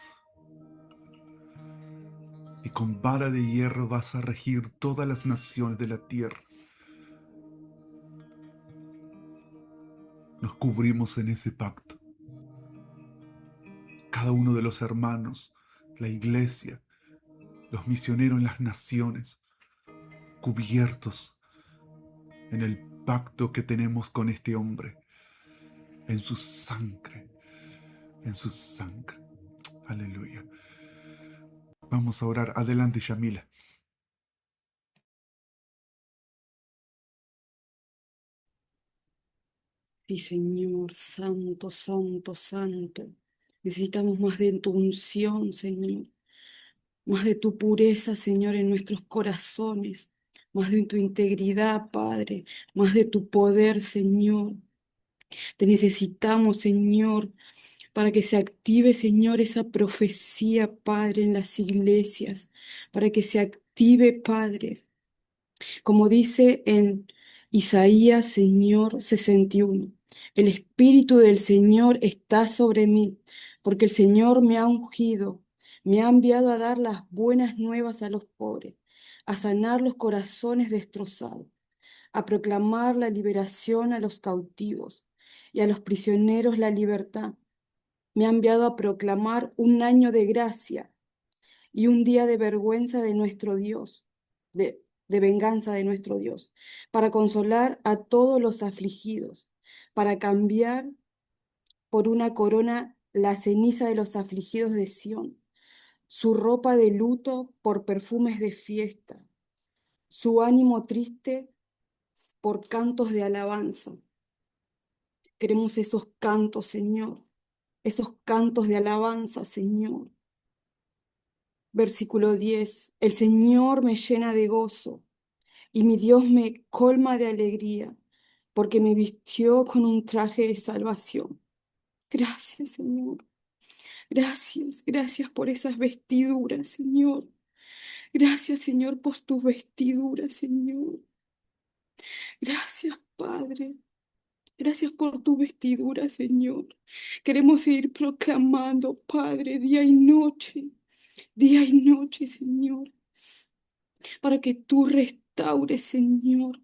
Y con vara de hierro vas a regir todas las naciones de la tierra. Nos cubrimos en ese pacto. Cada uno de los hermanos, la iglesia, los misioneros en las naciones, cubiertos en el pacto que tenemos con este hombre, en su sangre, en su sangre. Aleluya. Vamos a orar. Adelante, Yamila. Sí, Señor, santo, santo, santo. Necesitamos más de tu unción, Señor. Más de tu pureza, Señor, en nuestros corazones. Más de tu integridad, Padre. Más de tu poder, Señor. Te necesitamos, Señor, para que se active, Señor, esa profecía, Padre, en las iglesias. Para que se active, Padre, como dice en Isaías, Señor, 61. El Espíritu del Señor está sobre mí, porque el Señor me ha ungido, me ha enviado a dar las buenas nuevas a los pobres, a sanar los corazones destrozados, a proclamar la liberación a los cautivos y a los prisioneros la libertad. Me ha enviado a proclamar un año de gracia y un día de vergüenza de nuestro Dios, de venganza de nuestro Dios, para consolar a todos los afligidos, para cambiar por una corona la ceniza de los afligidos de Sión, su ropa de luto por perfumes de fiesta, su ánimo triste por cantos de alabanza. Queremos esos cantos, Señor, esos cantos de alabanza, Señor. Versículo 10. El Señor me llena de gozo y mi Dios me colma de alegría, porque me vistió con un traje de salvación. Gracias, Señor. Gracias, gracias por esas vestiduras, Señor. Gracias, Señor, por tus vestiduras, Señor. Gracias, Padre. Gracias por tu vestidura, Señor. Queremos seguir proclamando, Padre, día y noche, Señor, para que tú restaures, Señor,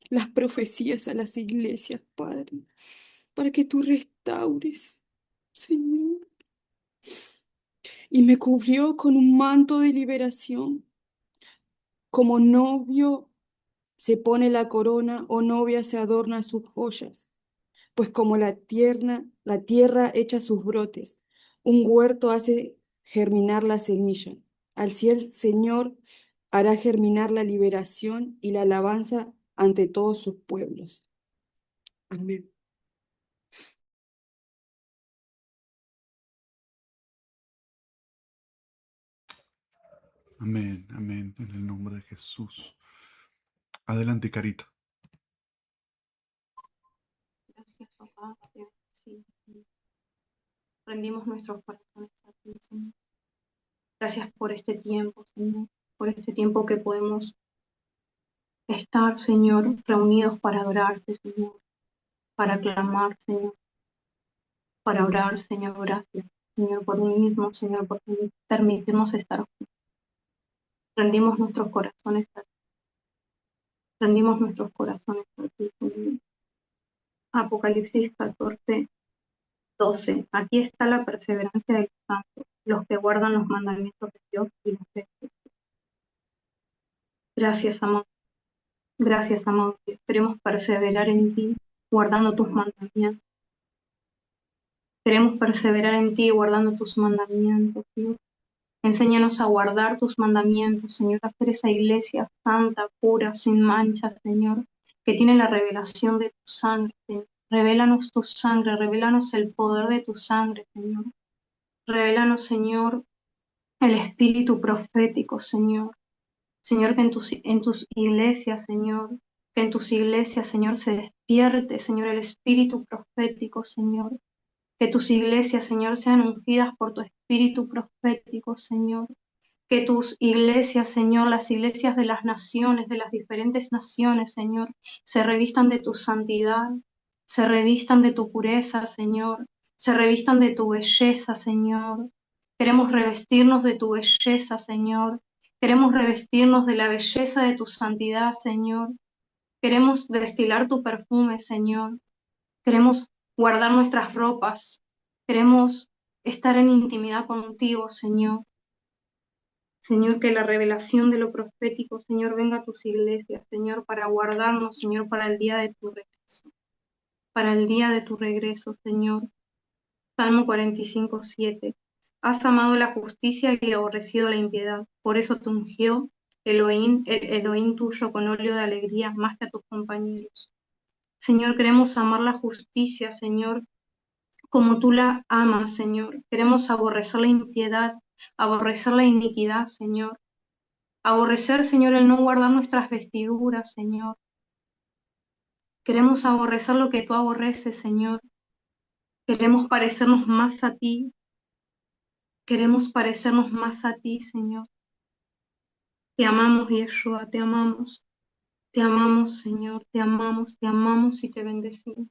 las profecías a las iglesias, Padre, para que tú restaures, Señor. Y me cubrió con un manto de liberación, como novio se pone la corona o novia se adorna sus joyas. Pues como la tierra echa sus brotes, un huerto hace germinar la semilla. Así el Señor hará germinar la liberación y la alabanza ante todos sus pueblos. Amén. Amén, amén, en el nombre de Jesús. Adelante, Carito. Gracias, papá. Sí, sí. Rendimos nuestros corazones a ti, Señor. Gracias por este tiempo, Señor. Por este tiempo que podemos estar, Señor, reunidos para adorarte, Señor. Para clamar, Señor. Para orar, Señor. Gracias, Señor, por mí mismo, Señor, por permitirnos estar juntos. Rendimos nuestros corazones a ti. Rendimos nuestros corazones a ti, Señor. Apocalipsis 14:12. Aquí está la perseverancia de los santos, los que guardan los mandamientos de Dios y los que... Gracias, amor. Gracias, amor. Queremos perseverar en ti, guardando tus mandamientos. Queremos perseverar en ti, guardando tus mandamientos, Dios. Enséñanos a guardar tus mandamientos, Señor, a hacer esa iglesia santa, pura, sin mancha, Señor, que tiene la revelación de tu sangre, Señor. Revélanos tu sangre, revélanos el poder de tu sangre, Señor. Revélanos, Señor, el espíritu profético, Señor. Señor, que en tus iglesias, Señor, que en tus iglesias, Señor, se despierte, Señor, el espíritu profético, Señor. Que tus iglesias, Señor, sean ungidas por tu espíritu profético, Señor. Que tus iglesias, Señor, las iglesias de las naciones, de las diferentes naciones, Señor, se revistan de tu santidad, se revistan de tu pureza, Señor, se revistan de tu belleza, Señor. Queremos revestirnos de tu belleza, Señor. Queremos revestirnos de la belleza de tu santidad, Señor. Queremos destilar tu perfume, Señor. Queremos guardar nuestras ropas. Queremos estar en intimidad contigo, Señor. Señor, que la revelación de lo profético, Señor, venga a tus iglesias, Señor, para guardarnos, Señor, para el día de tu regreso. Para el día de tu regreso, Señor. Salmo 45:7. Has amado la justicia y aborrecido la impiedad. Por eso te ungió Elohim, el Elohim tuyo, con óleo de alegría, más que a tus compañeros. Señor, queremos amar la justicia, Señor, como tú la amas, Señor. Queremos aborrecer la impiedad, aborrecer la iniquidad, Señor. Aborrecer, Señor, el no guardar nuestras vestiduras, Señor. Queremos aborrecer lo que tú aborreces, Señor. Queremos parecernos más a ti. Queremos parecernos más a ti, Señor. Te amamos, Yeshua, te amamos. Te amamos, Señor, te amamos y te bendecimos.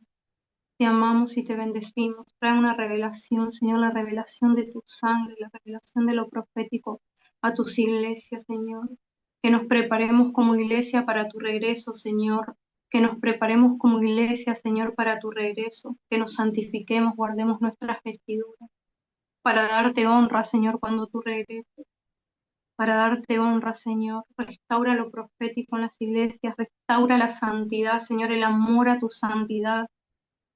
Te amamos y te bendecimos. Trae una revelación, Señor, la revelación de tu sangre, la revelación de lo profético a tus iglesias, Señor. Que nos preparemos como iglesia para tu regreso, Señor. Que nos preparemos como iglesia, Señor, para tu regreso. Que nos santifiquemos, guardemos nuestras vestiduras para darte honra, Señor, cuando tú regreses. para darte honra, Señor. Restaura lo profético en las iglesias, restaura la santidad, Señor, el amor a tu santidad,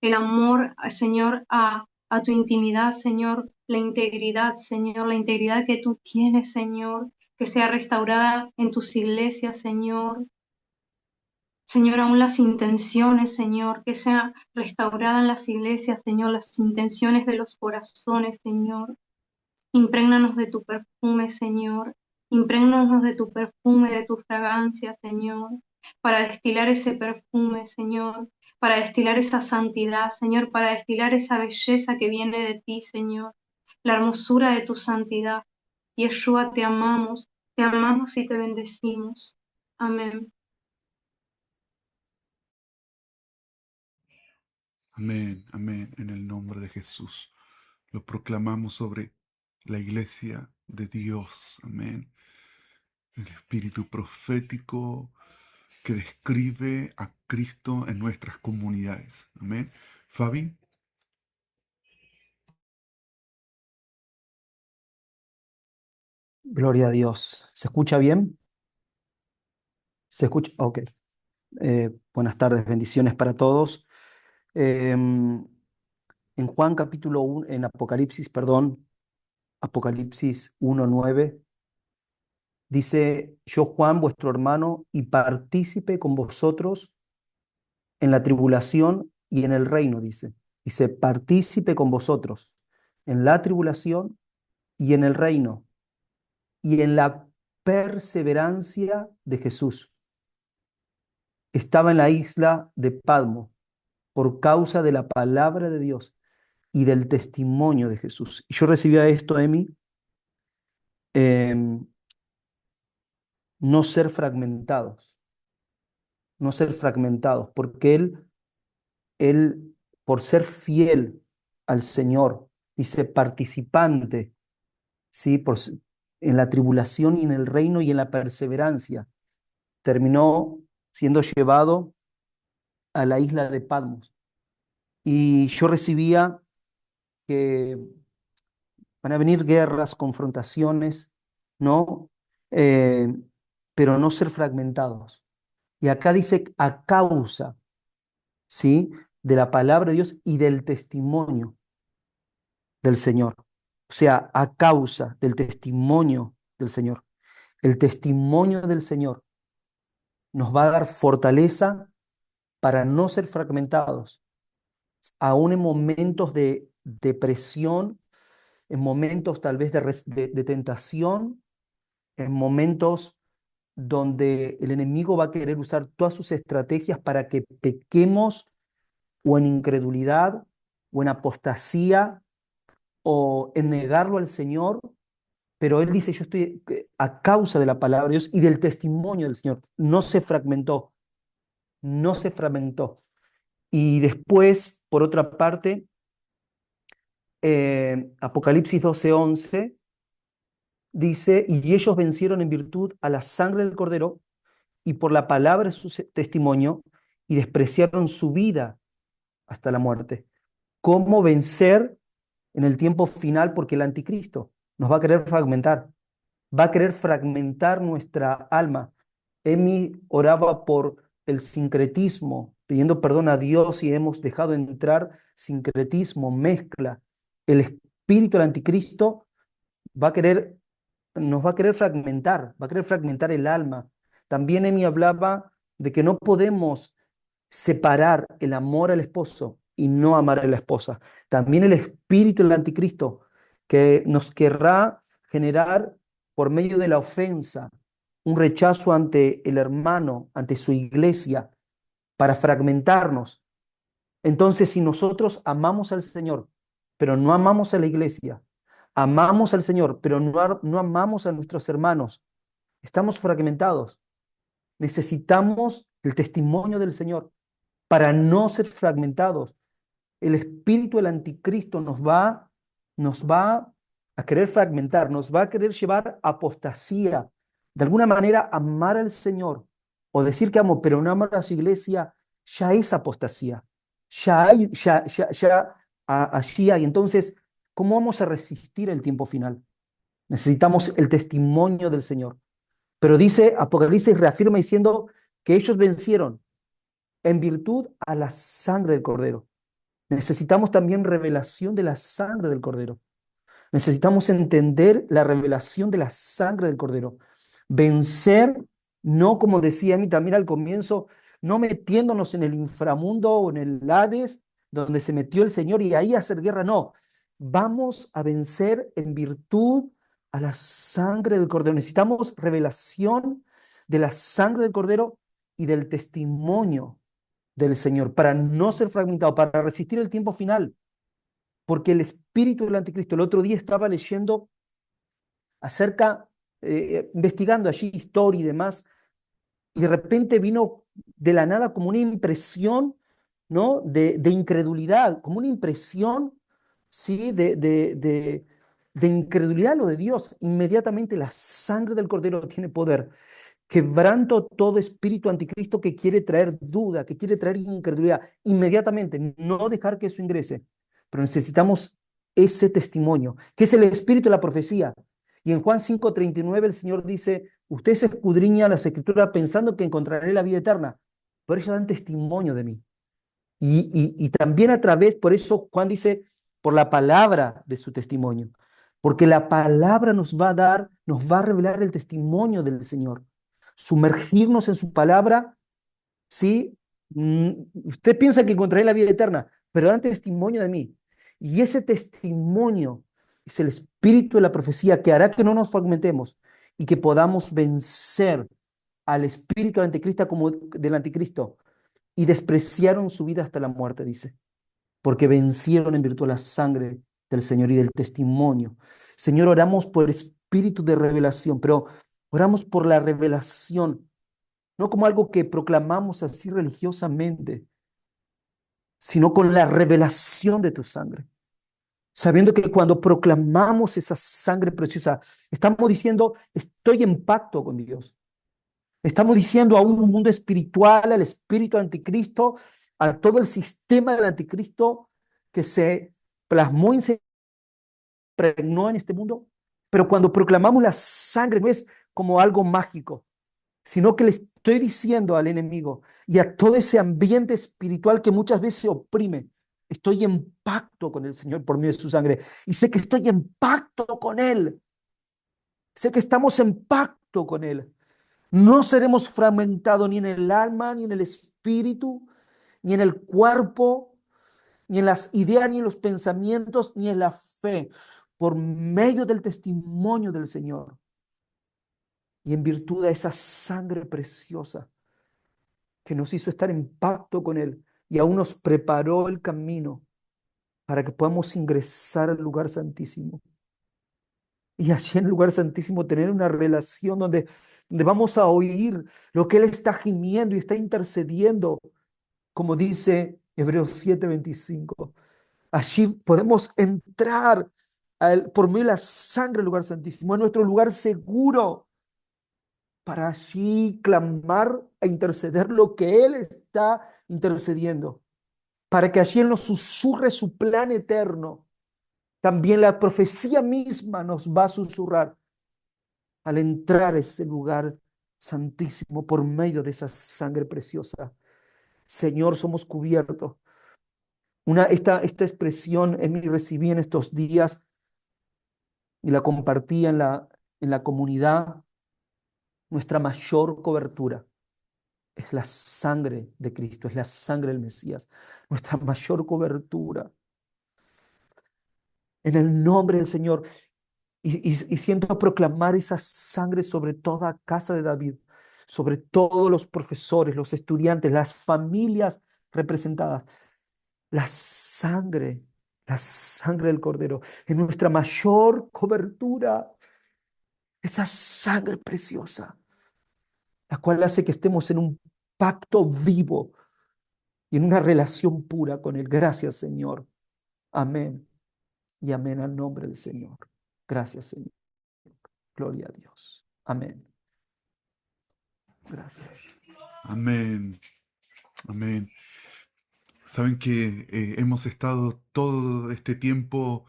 el amor, Señor, a tu intimidad, Señor, la integridad, Señor, la integridad que tú tienes, Señor, que sea restaurada en tus iglesias, Señor. Señor, aún las intenciones, Señor, que sea restaurada en las iglesias, Señor, las intenciones de los corazones, Señor. Imprégnanos de tu perfume, Señor. Imprégnanos de tu perfume, de tu fragancia, Señor, para destilar ese perfume, Señor, para destilar esa santidad, Señor, para destilar esa belleza que viene de ti, Señor, la hermosura de tu santidad. Yeshua, te amamos y te bendecimos. Amén. Amén, amén, en el nombre de Jesús. Lo proclamamos sobre la iglesia de Dios. Amén. El espíritu profético que describe a Cristo en nuestras comunidades. Amén. Fabi. Gloria a Dios. ¿Se escucha bien? ¿Se escucha? Ok. Buenas tardes, bendiciones para todos. En Juan capítulo 1, en Apocalipsis, perdón, Apocalipsis 1:9, dice: Yo, Juan, vuestro hermano, y partícipe con vosotros en la tribulación y en el reino, dice. Dice, partícipe con vosotros en la tribulación y en el reino y en la perseverancia de Jesús. Estaba en la isla de Patmos por causa de la palabra de Dios y del testimonio de Jesús. Y yo recibía esto, Emi, em, no ser fragmentados, porque él, por ser fiel al Señor, dice participante, ¿sí? En la tribulación y en el reino y en la perseverancia, terminó siendo llevado a la isla de Patmos. Y yo recibía que van a venir guerras, confrontaciones, ¿no? Eh, pero no ser fragmentados. Y acá dice a causa, ¿sí? De la palabra de Dios y del testimonio del Señor. O sea, a causa del testimonio del Señor. El testimonio del Señor nos va a dar fortaleza para no ser fragmentados, aún en momentos de depresión, en momentos tal vez de tentación, en momentos donde el enemigo va a querer usar todas sus estrategias para que pequemos o en incredulidad o en apostasía o en negarlo al Señor, pero Él dice, yo estoy a causa de la palabra de Dios y del testimonio del Señor. No se fragmentó, no se fragmentó. Y después, por otra parte, Apocalipsis 12:11 dice, y ellos vencieron en virtud a la sangre del Cordero y por la palabra de su testimonio y despreciaron su vida hasta la muerte. ¿Cómo vencer en el tiempo final? Porque el anticristo nos va a querer fragmentar, va a querer fragmentar nuestra alma. Emi oraba por el sincretismo, pidiendo perdón a Dios y hemos dejado entrar sincretismo, mezcla. El espíritu del anticristo va a querer, nos va a querer fragmentar el alma. También Emi hablaba de que no podemos separar el amor al esposo y no amar a la esposa. También el espíritu del anticristo que nos querrá generar por medio de la ofensa un rechazo ante el hermano, ante su iglesia, para fragmentarnos. Entonces, si nosotros amamos al Señor, pero no amamos a la iglesia, amamos al Señor, pero no amamos a nuestros hermanos, estamos fragmentados. Necesitamos el testimonio del Señor para no ser fragmentados. El espíritu del anticristo nos va a querer fragmentar, nos va a querer llevar a apostasía. De alguna manera, amar al Señor o decir que amo, pero no amar a su iglesia, ya es apostasía. Allí hay. Entonces, ¿cómo vamos a resistir el tiempo final? Necesitamos el testimonio del Señor. Pero dice, Apocalipsis reafirma diciendo que ellos vencieron en virtud a la sangre del Cordero. Necesitamos también revelación de la sangre del Cordero. Necesitamos entender la revelación de la sangre del Cordero. Vencer, no como decía mí también al comienzo, no metiéndonos en el inframundo o en el Hades, donde se metió el Señor y ahí hacer guerra, no. Vamos a vencer en virtud a la sangre del Cordero. Necesitamos revelación de la sangre del Cordero y del testimonio del Señor para no ser fragmentado, para resistir el tiempo final. Porque el espíritu del anticristo, el otro día estaba leyendo acerca, investigando allí historia y demás, y de repente vino de la nada como una impresión, ¿no? De incredulidad, como una impresión, ¿sí? De incredulidad a lo de Dios. Inmediatamente la sangre del Cordero tiene poder. Quebranto todo espíritu anticristo que quiere traer duda, que quiere traer incredulidad. Inmediatamente, no dejar que eso ingrese. Pero necesitamos ese testimonio, que es el espíritu de la profecía. Y en Juan 5:39 el Señor dice, ustedes escudriñan las escrituras pensando que encontraré la vida eterna, pero ellos dan testimonio de mí. Y también a través, por eso Juan dice, por la palabra de su testimonio, porque la palabra nos va a dar, nos va a revelar el testimonio del Señor. Sumergirnos en su palabra, ¿sí? Usted piensa que encontraré la vida eterna, pero dan testimonio de mí. Y ese testimonio es el espíritu de la profecía que hará que no nos fragmentemos y que podamos vencer al espíritu del anticristo como del anticristo. Y despreciaron su vida hasta la muerte, dice, porque vencieron en virtud de la sangre del Señor y del testimonio. Señor, oramos por espíritu de revelación, pero oramos por la revelación, no como algo que proclamamos así religiosamente, sino con la revelación de tu sangre. Sabiendo que cuando proclamamos esa sangre preciosa, estamos diciendo, estoy en pacto con Dios. Estamos diciendo a un mundo espiritual, al espíritu anticristo, a todo el sistema del anticristo que se plasmó y se impregnó en este mundo. Pero cuando proclamamos la sangre, no es como algo mágico, sino que le estoy diciendo al enemigo y a todo ese ambiente espiritual que muchas veces oprime, estoy en pacto con el Señor por medio de su sangre y sé que estoy en pacto con Él, sé que estamos en pacto con Él. No seremos fragmentados ni en el alma, ni en el espíritu, ni en el cuerpo, ni en las ideas, ni en los pensamientos, ni en la fe, por medio del testimonio del Señor y en virtud de esa sangre preciosa que nos hizo estar en pacto con Él y aún nos preparó el camino para que podamos ingresar al lugar santísimo. Y allí en el lugar santísimo tener una relación donde vamos a oír lo que Él está gimiendo y está intercediendo, como dice Hebreos 7:25. Allí podemos entrar por medio de la sangre del lugar santísimo, a nuestro lugar seguro, para allí clamar e interceder lo que Él está intercediendo, para que allí Él nos susurre su plan eterno. También la profecía misma nos va a susurrar al entrar a ese lugar santísimo por medio de esa sangre preciosa. Señor, somos cubiertos. Esta expresión recibí en estos días y la compartí en la comunidad. Nuestra mayor cobertura es la sangre de Cristo, es la sangre del Mesías. Nuestra mayor cobertura. En el nombre del Señor. Y siento proclamar esa sangre sobre toda casa de David, sobre todos los profesores, los estudiantes, las familias representadas. La sangre del Cordero es nuestra mayor cobertura. Esa sangre preciosa, la cual hace que estemos en un pacto vivo y en una relación pura con Él. Gracias, Señor. Amén. Y amén al nombre del Señor. Gracias, Señor. Gloria a Dios. Amén. Gracias. Amén. Amén. Saben que hemos estado todo este tiempo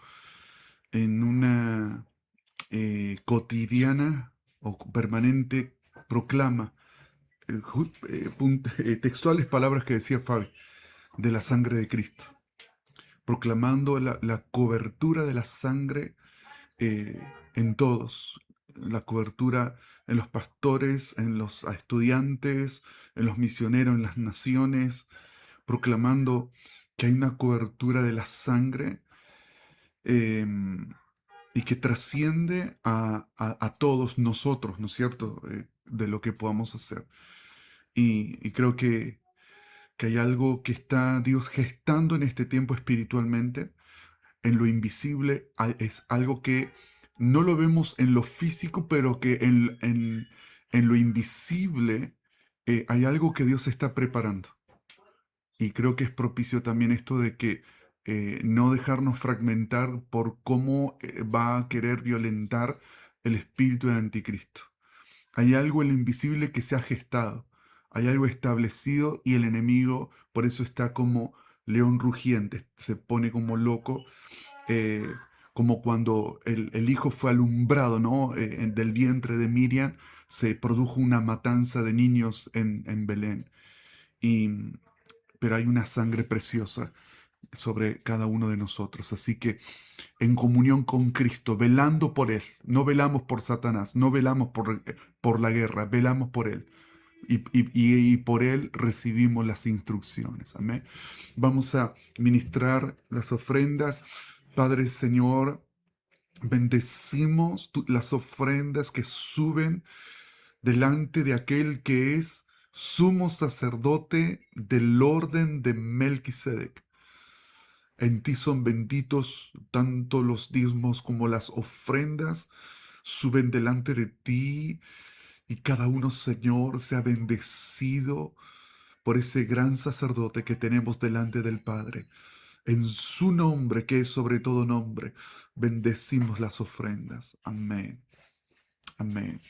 en cotidiana o permanente proclama textuales palabras que decía Fabi, de la sangre de Cristo, proclamando la cobertura de la sangre en todos, la cobertura en los pastores, en los estudiantes, en los misioneros, en las naciones, proclamando que hay una cobertura de la sangre eh, y que trasciende a todos nosotros, ¿no es cierto?, de lo que podamos hacer. Y creo que hay algo que está Dios gestando en este tiempo espiritualmente, en lo invisible, es algo que no lo vemos en lo físico, pero que en lo invisible hay algo que Dios está preparando. Y creo que es propicio también esto de que no dejarnos fragmentar por cómo va a querer violentar el espíritu del anticristo. Hay algo en lo invisible que se ha gestado, hay algo establecido y el enemigo por eso está como león rugiente, se pone como loco, eh, como cuando el hijo fue alumbrado, ¿no? Del vientre de Miriam se produjo una matanza de niños en Belén. Y, pero hay una sangre preciosa sobre cada uno de nosotros. Así que en comunión con Cristo, velando por Él, no velamos por Satanás, no velamos por la guerra, velamos por Él. Y por Él recibimos las instrucciones. Amén. Vamos a ministrar las ofrendas. Padre Señor, bendecimos las ofrendas que suben delante de aquel que es sumo sacerdote del orden de Melquisedec. En ti son benditos tanto los diezmos como las ofrendas, suben delante de ti y cada uno, Señor, sea bendecido por ese gran sacerdote que tenemos delante del Padre. En su nombre, que es sobre todo nombre, bendecimos las ofrendas. Amén. Amén.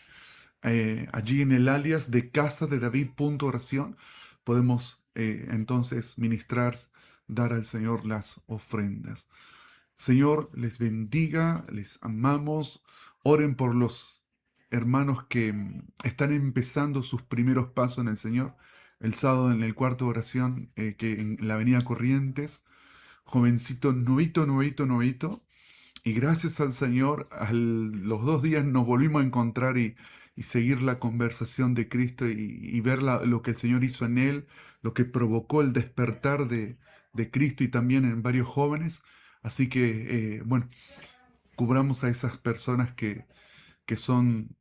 Allí en el alias de Casa de David.oración podemos entonces ministrar, dar al Señor las ofrendas. Señor, les bendiga, les amamos. Oren por los hermanos que están empezando sus primeros pasos en el Señor. El sábado en el cuarto de oración, que en la avenida Corrientes, jovencito, nuevito. Y gracias al Señor, los 2 días nos volvimos a encontrar y seguir la conversación de Cristo y ver lo que el Señor hizo en él, lo que provocó el despertar de Cristo y también en varios jóvenes. Así que, bueno, cubramos a esas personas que son,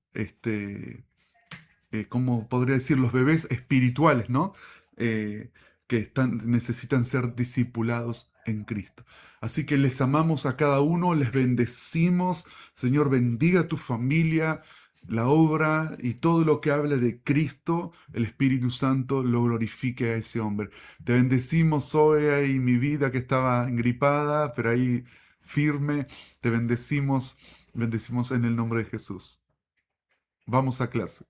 ¿cómo podría decir? Los bebés espirituales, ¿no? Que necesitan ser discipulados en Cristo. Así que les amamos a cada uno, les bendecimos. Señor, bendiga a tu familia, la obra y todo lo que hable de Cristo, el Espíritu Santo lo glorifique a ese hombre. Te bendecimos, Zoe, y mi vida que estaba engripada, pero ahí firme. Te bendecimos en el nombre de Jesús. Vamos a clase.